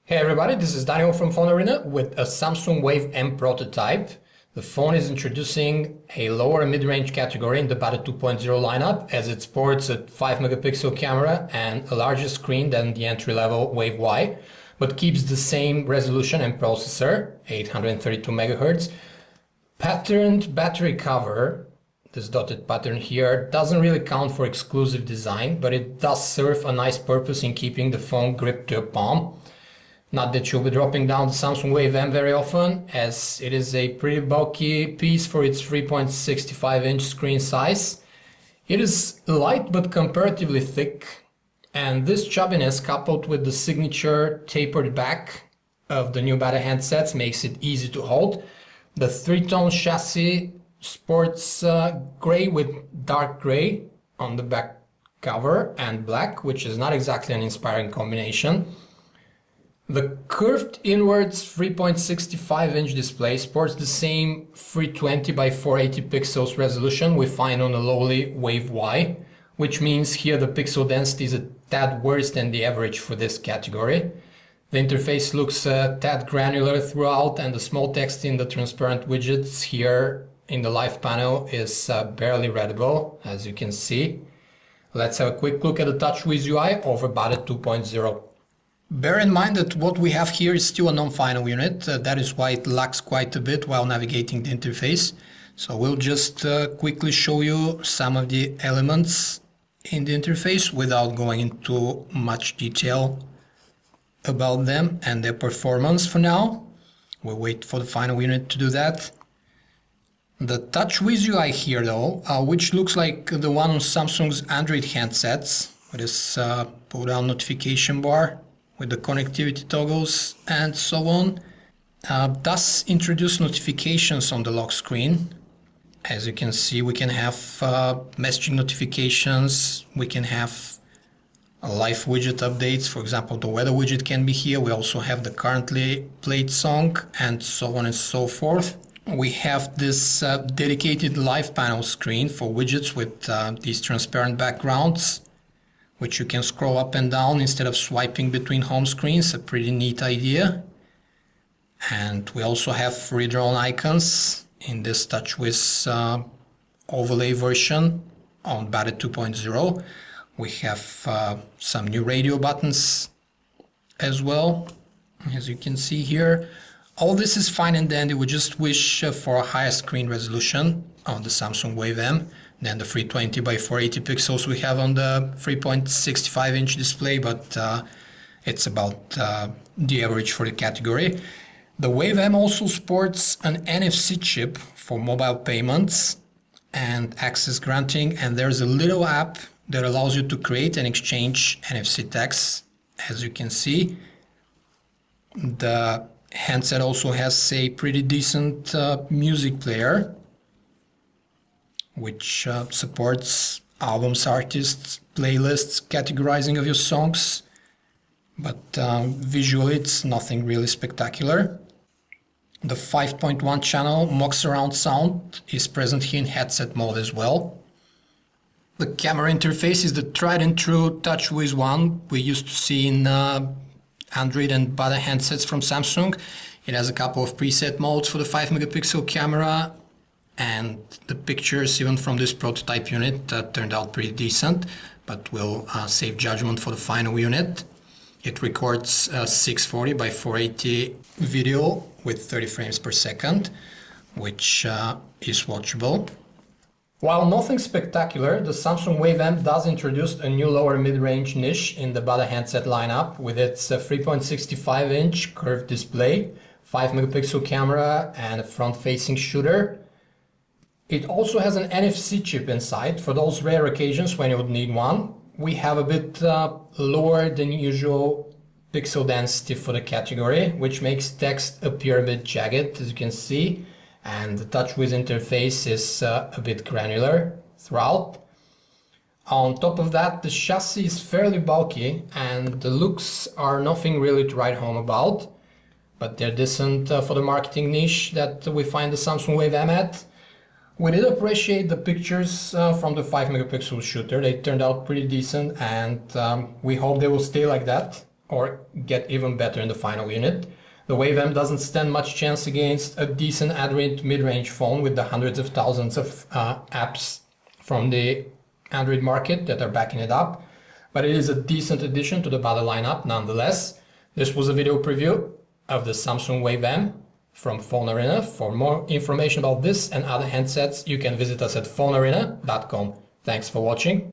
Hey everybody, this is Daniel from PhoneArena with a Samsung Wave M prototype. The phone is introducing a lower and mid-range category in the bada 2.0 lineup as it sports a 5 megapixel camera and a larger screen than the entry-level Wave Y, but keeps the same resolution and processor, 832 MHz. Patterned battery cover, this dotted pattern here, doesn't really count for exclusive design, but it does serve a nice purpose in keeping the phone gripped to your palm. Not that you'll be dropping down the Samsung Wave M very often, as it is a pretty bulky piece for its 3.65-inch screen size. It is light but comparatively thick, and this chubbiness coupled with the signature tapered back of the new bada handsets makes it easy to hold. The three-tone chassis sports gray with dark gray on the back cover and black, which is not exactly an inspiring combination. The curved inwards 3.65-inch display sports the same 320 by 480 pixels resolution we find on the lowly Wave Y, which means here the pixel density is a tad worse than the average for this category. The interface looks a tad granular throughout, and the small text in the transparent widgets here in the live panel is barely readable, as you can see. Let's have a quick look at the TouchWiz UI over bada 2.0. Bear in mind that what we have here is still a non-final unit. That is why it lags quite a bit while navigating the interface. So we'll just quickly show you some of the elements in the interface without going into much detail about them and their performance for now. We'll wait for the final unit to do that. The TouchWiz UI here though, which looks like the one on Samsung's Android handsets, with this pull-down notification bar with the connectivity toggles and so on, does introduce notifications on the lock screen. As you can see, we can have messaging notifications, we can have live widget updates. For example, the weather widget can be here. We also have the currently played song and so on and so forth. We have this dedicated live panel screen for widgets with these transparent backgrounds, which you can scroll up and down instead of swiping between home screens. A pretty neat idea. And we also have redrawn icons in this TouchWiz overlay version on bada 2.0. We have some new radio buttons as well, as you can see here. All this is fine and dandy. We just wish for a higher screen resolution on the Samsung Wave M than the 320 by 480 pixels we have on the 3.65-inch display, but it's about the average for the category. The Wave M also sports an NFC chip for mobile payments and access granting, and there's a little app that allows you to create and exchange NFC tags, as you can see. The handset also has a pretty decent music player, which supports albums, artists, playlists, categorizing of your songs, but visually it's nothing really spectacular. The 5.1 channel MOG surround sound is present here in headset mode as well. The camera interface is the tried and true TouchWiz one we used to see in Android and bada handsets from Samsung. It has a couple of preset modes for the 5 megapixel camera, and the pictures, even from this prototype unit, turned out pretty decent, but we'll save judgment for the final unit. It records 640 by 480 video with 30 frames per second, which is watchable. While nothing spectacular, the Samsung Wave M does introduce a new lower mid-range niche in the bada handset lineup with its 3.65-inch curved display, 5 megapixel camera and a front-facing shooter. It also has an NFC chip inside for those rare occasions when you would need one. We have a bit lower than usual pixel density for the category, which makes text appear a bit jagged, as you can see, and the TouchWiz interface is a bit granular throughout. On top of that, the chassis is fairly bulky and the looks are nothing really to write home about, but they're decent for the marketing niche that we find the Samsung Wave M at. We did appreciate the pictures from the 5 megapixel shooter. They turned out pretty decent, and we hope they will stay like that or get even better in the final unit. The Wave M doesn't stand much chance against a decent Android mid-range phone with the hundreds of thousands of apps from the Android market that are backing it up, but it is a decent addition to the bada lineup nonetheless. This was a video preview of the Samsung Wave M from PhoneArena. For more information about this and other handsets, you can visit us at phonearena.com. Thanks for watching.